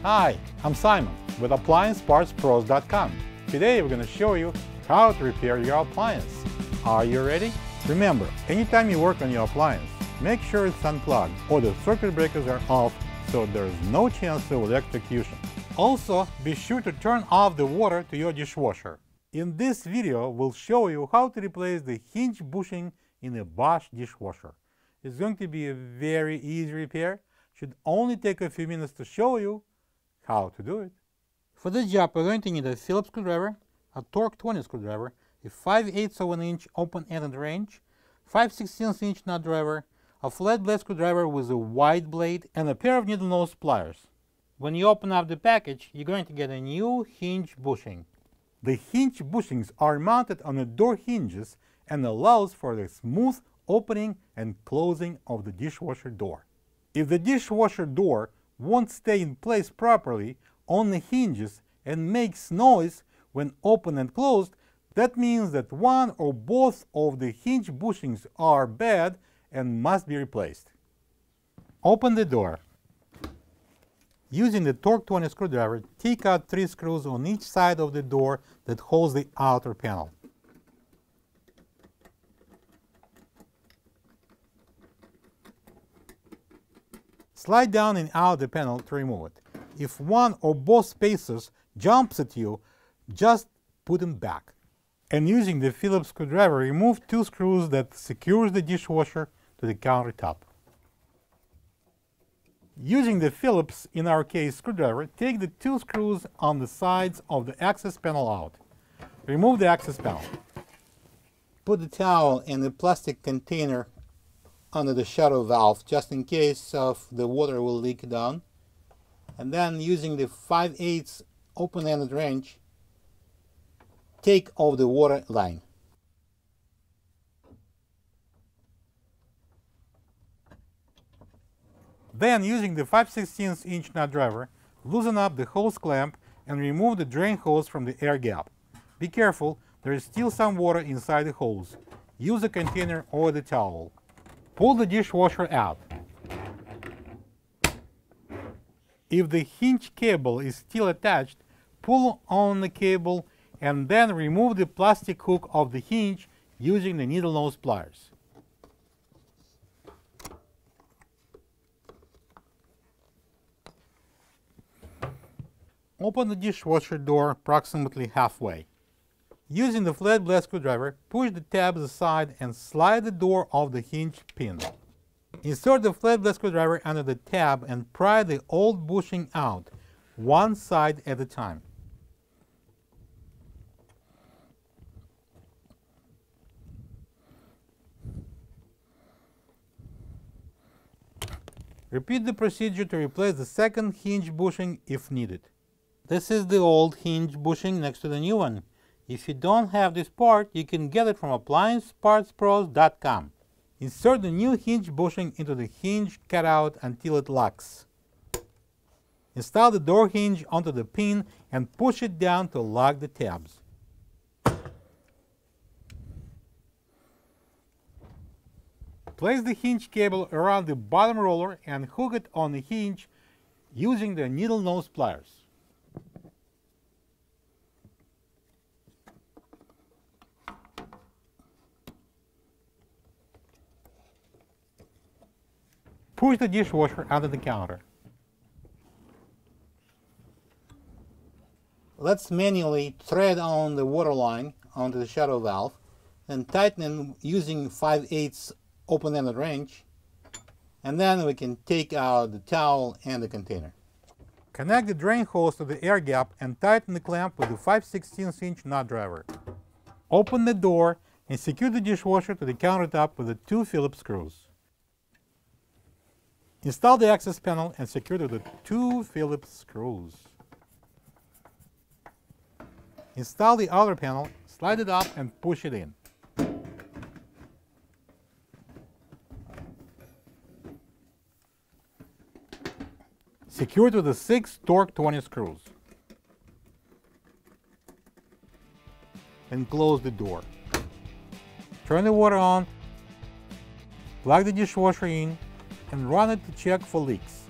Hi, I'm Simon with AppliancePartsPros.com. Today we're going to show you how to repair your appliance. Are you ready? Remember, anytime you work on your appliance, make sure it's unplugged or the circuit breakers are off so there's no chance of electrocution. Also, be sure to turn off the water to your dishwasher. In this video, we'll show you how to replace the hinge bushing in a Bosch dishwasher. It's going to be a very easy repair. Should only take a few minutes to show you how to do it. For this job, we're going to need a Phillips screwdriver, a Torx 20 screwdriver, a 5/8 of an inch open-ended wrench, 5/16 inch nut driver, a flat blade screwdriver with a wide blade, and a pair of needle nose pliers. When you open up the package, you're going to get a new hinge bushing. The hinge bushings are mounted on the door hinges and allows for the smooth opening and closing of the dishwasher door. If the dishwasher door won't stay in place properly on the hinges and makes noise when open and closed, that means that one or both of the hinge bushings are bad and must be replaced. Open the door. Using the Torx 20 screwdriver, take out 3 screws on each side of the door that holds the outer panel. Slide down and out the panel to remove it. If one or both spacers jumps at you, just put them back. And using the Phillips screwdriver, remove 2 screws that secures the dishwasher to the countertop. Using the Phillips, in our case screwdriver, take the 2 screws on the sides of the access panel out. Remove the access panel. Put the towel in the plastic container under the shutter valve, just in case of the water will leak down. And then using the 5/8 open-ended wrench, take off the water line. Then, using the 5/16 inch nut driver, loosen up the hose clamp and remove the drain hose from the air gap. Be careful, there is still some water inside the hose. Use a container or the towel. Pull the dishwasher out. If the hinge cable is still attached, pull on the cable and then remove the plastic hook of the hinge using the needle nose pliers. Open the dishwasher door approximately halfway. Using the flat blade screwdriver, push the tabs aside and slide the door off the hinge pin. Insert the flat blade screwdriver under the tab and pry the old bushing out, one side at a time. Repeat the procedure to replace the second hinge bushing if needed. This is the old hinge bushing next to the new one. If you don't have this part, you can get it from AppliancePartsPros.com. Insert the new hinge bushing into the hinge cutout until it locks. Install the door hinge onto the pin and push it down to lock the tabs. Place the hinge cable around the bottom roller and hook it on the hinge using the needle nose pliers. Push the dishwasher under the counter. Let's manually thread on the water line onto the shutter valve and tighten it using 5/8 open-ended wrench, and then we can take out the towel and the container. Connect the drain hose to the air gap and tighten the clamp with the 5/16 inch nut driver. Open the door and secure the dishwasher to the countertop with the 2 Phillips screws. Install the access panel and secure it with the 2 Phillips screws. Install the outer panel, slide it up and push it in. Secure it with the 6 Torx 20 screws. And close the door. Turn the water on, plug the dishwasher in, and run it to check for leaks.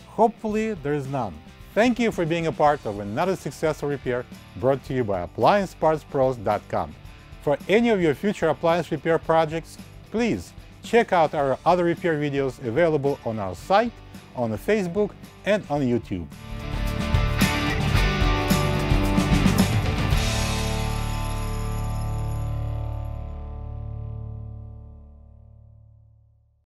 Hopefully there is none. Thank you for being a part of another successful repair brought to you by AppliancePartsPros.com. For any of your future appliance repair projects, please check out our other repair videos available on our site, on Facebook, and on YouTube.